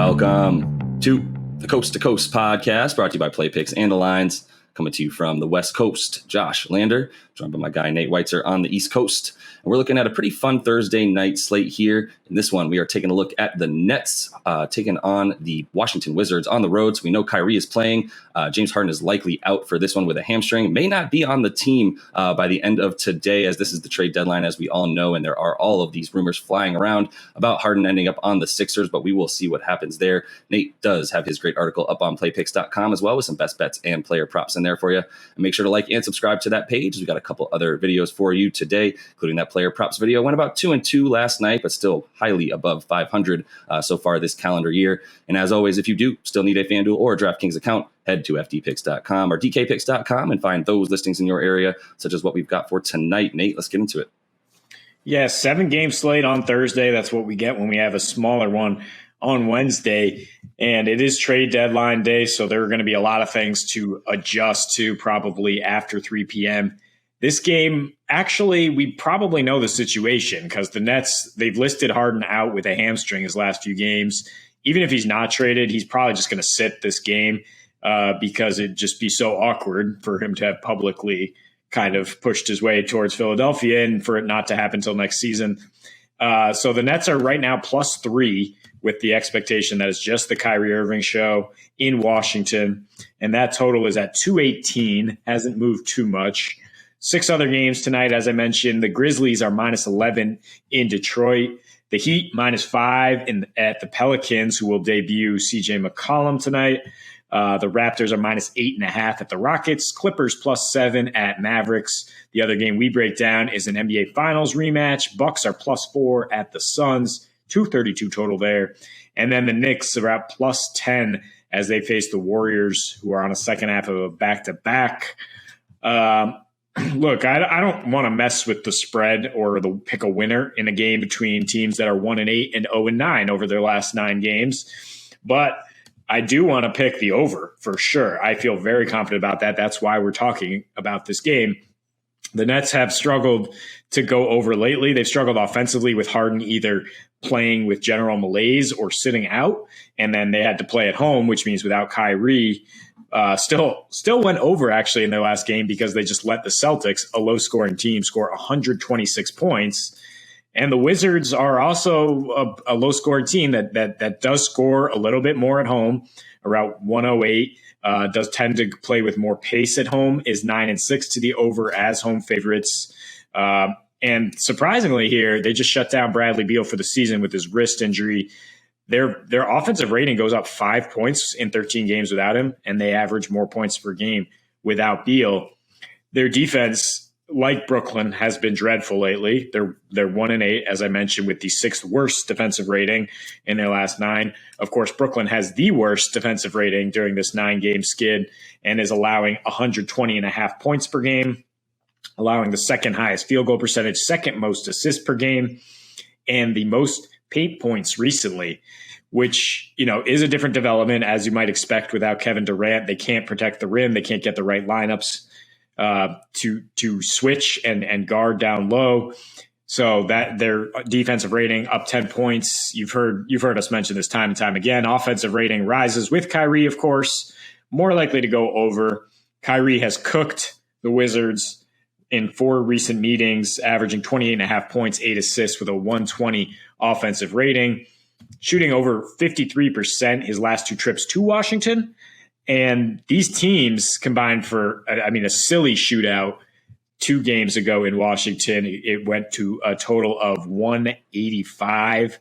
Welcome to the Coast to Coast podcast, brought to you by Play Picks and the Lines. Coming to you from the West Coast, Josh Lander, joined by my guy Nate Weitzer on the East Coast. And we're looking at a pretty fun Thursday night slate here. In this one, we are taking a look at the Nets taking on the Washington Wizards on the road. So we know Kyrie is playing. James Harden is likely out for this one with a hamstring. May not be on the team by the end of today, as this is the trade deadline, as we all know. And there are all of these rumors flying around about Harden ending up on the Sixers, but we will see what happens there. Nate does have his great article up on playpicks.com as well, with some best bets and player props in there for you. And make sure to like and subscribe to that page. We've got a couple other videos for you today, including that player props video. Went about 2-2 last night, but still highly above 500 so far this calendar year. And as always, if you do still need a FanDuel or a DraftKings account, head to fdpicks.com or dkpicks.com and find those listings in your area, such as what we've got for tonight. Nate, let's get into it. Yeah, 7-game slate on Thursday. That's what we get when we have a smaller one on Wednesday. And it is trade deadline day, so there are going to be a lot of things to adjust to probably after 3 p.m. This game, actually, we probably know the situation because the Nets, they've listed Harden out with a hamstring his last few games. Even if he's not traded, he's probably just going to sit this game because it'd just be so awkward for him to have publicly kind of pushed his way towards Philadelphia and for it not to happen until next season. So the Nets are right now +3 with the expectation that it's just the Kyrie Irving show in Washington. And that total is at 218, hasn't moved too much. 6 other games tonight, as I mentioned. The Grizzlies are -11 in Detroit. The Heat -5 at the Pelicans, who will debut C.J. McCollum tonight. The Raptors are -8.5 at the Rockets. Clippers +7 at Mavericks. The other game we break down is an NBA Finals rematch. Bucks are +4 at the Suns. 232 total there. And then the Knicks are at +10 as they face the Warriors, who are on a second half of a back-to-back. Look, I don't want to mess with the spread or pick a winner in a game between teams that are 1-8 and 0-9 over their last 9 games. But I do want to pick the over for sure. I feel very confident about that. That's why we're talking about this game. The Nets have struggled to go over lately. They've struggled offensively with Harden either playing with general malaise or sitting out, and then they had to play at home, which means without Kyrie. Still went over actually in their last game because they just let the Celtics, a low-scoring team, score 126 points. And the Wizards are also a low-scoring team that does score a little bit more at home, around 108. Does tend to play with more pace at home, is 9-6 to the over as home favorites. And surprisingly here, they just shut down Bradley Beal for the season with his wrist injury. Their offensive rating goes up 5 points in 13 games without him, and they average more points per game without Beal. Their defense, like Brooklyn, has been dreadful lately. They're 1-8, as I mentioned, with the 6th worst defensive rating in their last 9. Of course, Brooklyn has the worst defensive rating during this 9-game skid and is allowing 120.5 points per game, allowing the second highest field goal percentage, second most assists per game, and the most paint points recently, which, is a different development as you might expect without Kevin Durant. They can't protect the rim. They can't get the right lineups to switch and guard down low. So that their defensive rating up 10 points. You've heard us mention this time and time again. Offensive rating rises with Kyrie, of course, more likely to go over. Kyrie has cooked the Wizards in 4 recent meetings, averaging 28.5 points, 8 assists with a 120 offensive rating, shooting over 53% his last 2 trips to Washington. And these teams combined for, a silly shootout 2 games ago in Washington. It went to a total of 285.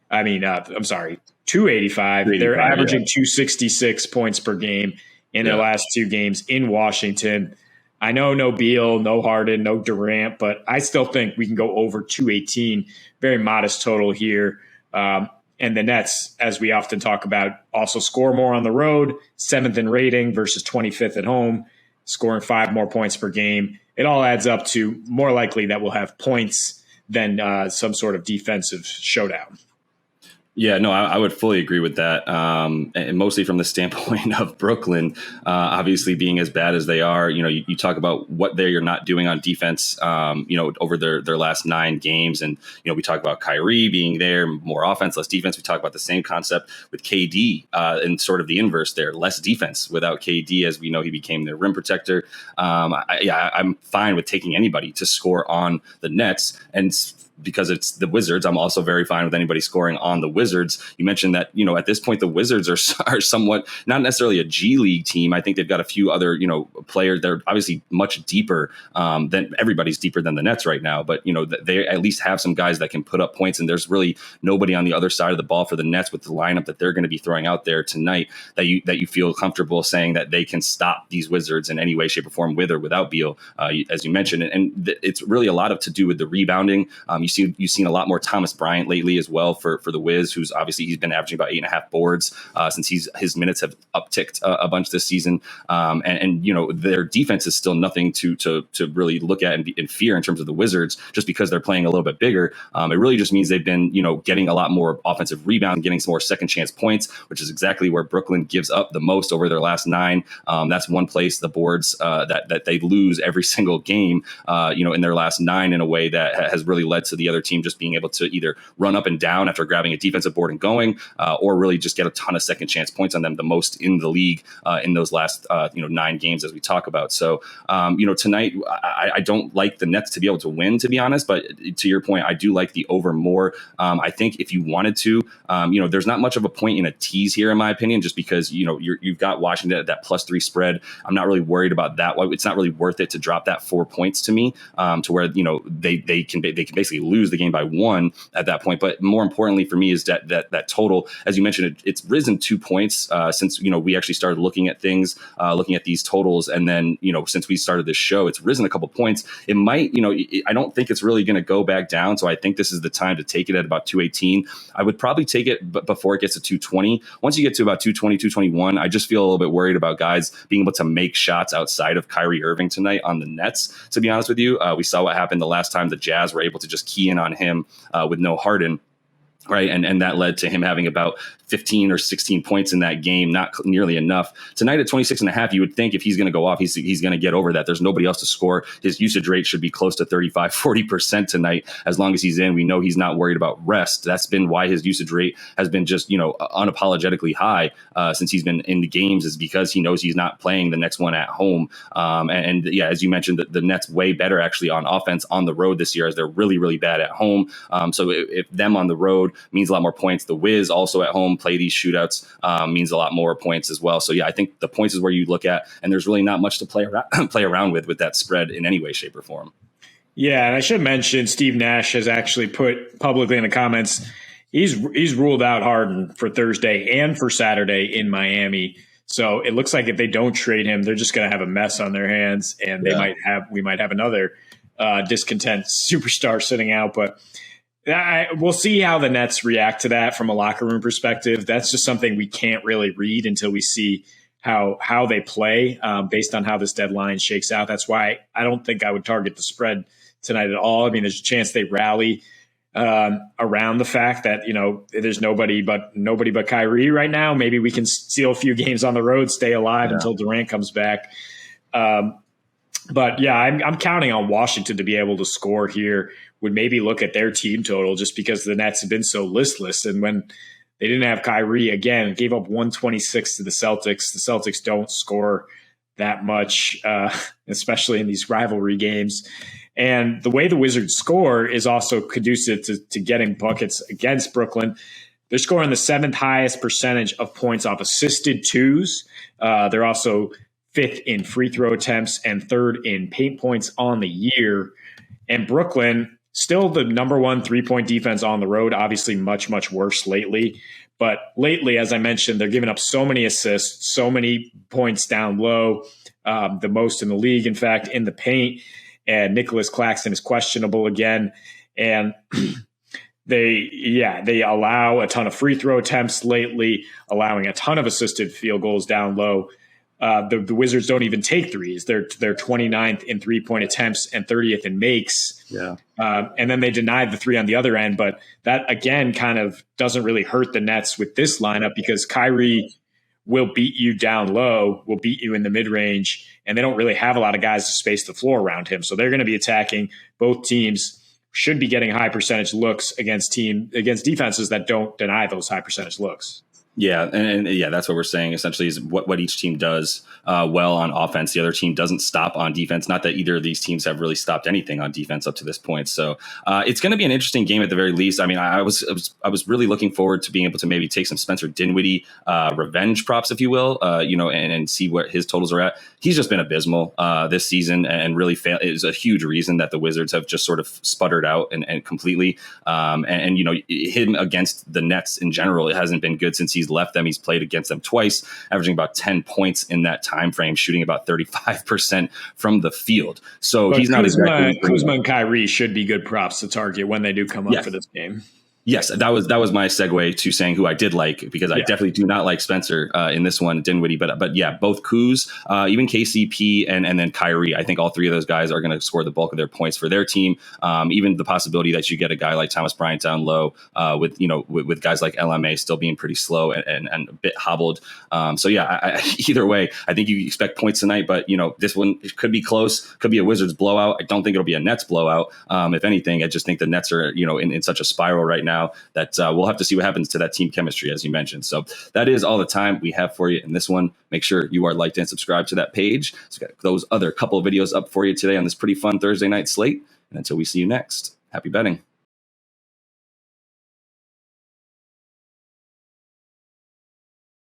They're averaging 266 points per game in their last 2 games in Washington. I know no Beal, no Harden, no Durant, but I still think we can go over 218. Very modest total here. And the Nets, as we often talk about, also score more on the road, 7th in rating versus 25th at home, scoring 5 more points per game. It all adds up to more likely that we'll have points than some sort of defensive showdown. Yeah, no, I would fully agree with that. And mostly from the standpoint of Brooklyn, obviously being as bad as they are. You talk about what they're not doing on defense, over their last 9 games. And, we talk about Kyrie being there, more offense, less defense. We talk about the same concept with KD and sort of the inverse there, less defense without KD. As we know, he became their rim protector. I'm fine with taking anybody to score on the Nets. And because it's the Wizards, I'm also very fine with anybody scoring on the Wizards. You mentioned that, at this point, the Wizards are somewhat not necessarily a G League team. I think they've got a few other, players. They're obviously much deeper than everybody's deeper than the Nets right now. But, they at least have some guys that can put up points. And there's really nobody on the other side of the ball for the Nets with the lineup that they're going to be throwing out there tonight that you feel comfortable saying that they can stop these Wizards in any way, shape, or form with or without Beal, as you mentioned. And it's really a lot to do with the rebounding. You've seen a lot more Thomas Bryant lately as well for the Wiz, who's obviously he's been averaging about 8.5 boards since his minutes have upticked a bunch this season. And their defense is still nothing to really look at and fear in terms of the Wizards, just because they're playing a little bit bigger. It really just means they've been getting a lot more offensive rebound, getting some more second chance points, which is exactly where Brooklyn gives up the most over their last 9. That's one place the boards that they lose every single game, in their last 9 in a way that has really led to the other team just being able to either run up and down after grabbing a defensive board and going, or really just get a ton of second chance points on them, the most in the league in those last 9 games as we talk about. So tonight I don't like the Nets to be able to win, to be honest, but to your point, I do like the over more. I think if you wanted to, there's not much of a point in a tease here, in my opinion, just because you've got Washington at that +3 spread. I'm not really worried about that. It's not really worth it to drop that 4 points to me, to where they can basically lose the game by 1 at that point. But more importantly for me is that total, as you mentioned, it's risen 2 points since we actually started looking at things, looking at these totals, and then since we started this show, it's risen a couple points. It might, I don't think it's really going to go back down. So I think this is the time to take it at about 218. I would probably take it before it gets to 220. Once you get to about 220, 221, I just feel a little bit worried about guys being able to make shots outside of Kyrie Irving tonight on the Nets. To be honest with you, we saw what happened the last time the Jazz were able to just key in on him with no Harden. Right. And that led to him having about 15 or 16 points in that game, not nearly enough. Tonight at 26.5, you would think if he's going to go off, he's going to get over that. There's nobody else to score. His usage rate should be close to 35, 40% tonight. As long as he's in, we know he's not worried about rest. That's been why his usage rate has been just, unapologetically high since he's been in the games, is because he knows he's not playing the next one at home. And as you mentioned, the Nets way better actually on offense on the road this year, as they're really, really bad at home. So if them on the road means a lot more points, the Wiz also at home play these shootouts means a lot more points as well. So I think the points is where you look at, and there's really not much to play around with that spread in any way, shape, or form. Yeah, and I should mention Steve Nash has actually put publicly in the comments he's ruled out Harden for Thursday and for Saturday in Miami. So it looks like if they don't trade him, they're just going to have a mess on their hands, and we might have another discontent superstar sitting out, but. We'll see how the Nets react to that from a locker room perspective. That's just something we can't really read until we see how they play based on how this deadline shakes out. That's why I don't think I would target the spread tonight at all. I mean, there's a chance they rally around the fact that there's nobody but Kyrie right now. Maybe we can steal a few games on the road, stay alive until Durant comes back. But I'm counting on Washington to be able to score here. Would maybe look at their team total just because the Nets have been so listless. And when they didn't have Kyrie, again, gave up 126 to the Celtics. The Celtics don't score that much, especially in these rivalry games. And the way the Wizards score is also conducive to getting buckets against Brooklyn. They're scoring the 7th highest percentage of points off assisted twos. They're also 5th in free throw attempts and 3rd in paint points on the year. And Brooklyn, still the number 1 3-point defense on the road, obviously much, much worse lately. But lately, as I mentioned, they're giving up so many assists, so many points down low, the most in the league, in fact, in the paint. And Nicholas Claxton is questionable again. And they allow a ton of free throw attempts lately, allowing a ton of assisted field goals down low. The Wizards don't even take threes. They're 29th in 3-point attempts and 30th in makes. Yeah. And then they denied the three on the other end. But that, again, kind of doesn't really hurt the Nets with this lineup because Kyrie will beat you down low, will beat you in the mid-range, and they don't really have a lot of guys to space the floor around him. So they're going to be attacking. Both teams should be getting high percentage looks against defenses that don't deny those high percentage looks. Yeah, and yeah, that's what we're saying essentially is what each team does well on offense. The other team doesn't stop on defense. Not that either of these teams have really stopped anything on defense up to this point. So it's going to be an interesting game at the very least. I mean, I was really looking forward to being able to maybe take some Spencer Dinwiddie revenge props, if you will, and see what his totals are at. He's just been abysmal this season and really failed. It is a huge reason that the Wizards have just sort of sputtered out and completely. And him against the Nets in general, it hasn't been good since he's left them. He's played against them twice, averaging about 10 points in that time frame, shooting about 35% from the field. So he's not exactly. Kuzma and Kyrie should be good props to target when they do come up for this game. Yes, that was my segue to saying who I did like, because I definitely do not like Spencer in this one, Dinwiddie, but yeah, both Kuz, even KCP and then Kyrie. I think all three of those guys are going to score the bulk of their points for their team. Even the possibility that you get a guy like Thomas Bryant down low with guys like LMA still being pretty slow and a bit hobbled. So yeah, either way, I think you expect points tonight, but this one could be close, could be a Wizards blowout. I don't think it'll be a Nets blowout. If anything, I just think the Nets are in such a spiral right now that we'll have to see what happens to that team chemistry, as you mentioned. So that is all the time we have for you in this one. Make sure you are liked and subscribed to that page. So got those other couple of videos up for you today on this pretty fun Thursday night slate. And until we see you next, happy betting.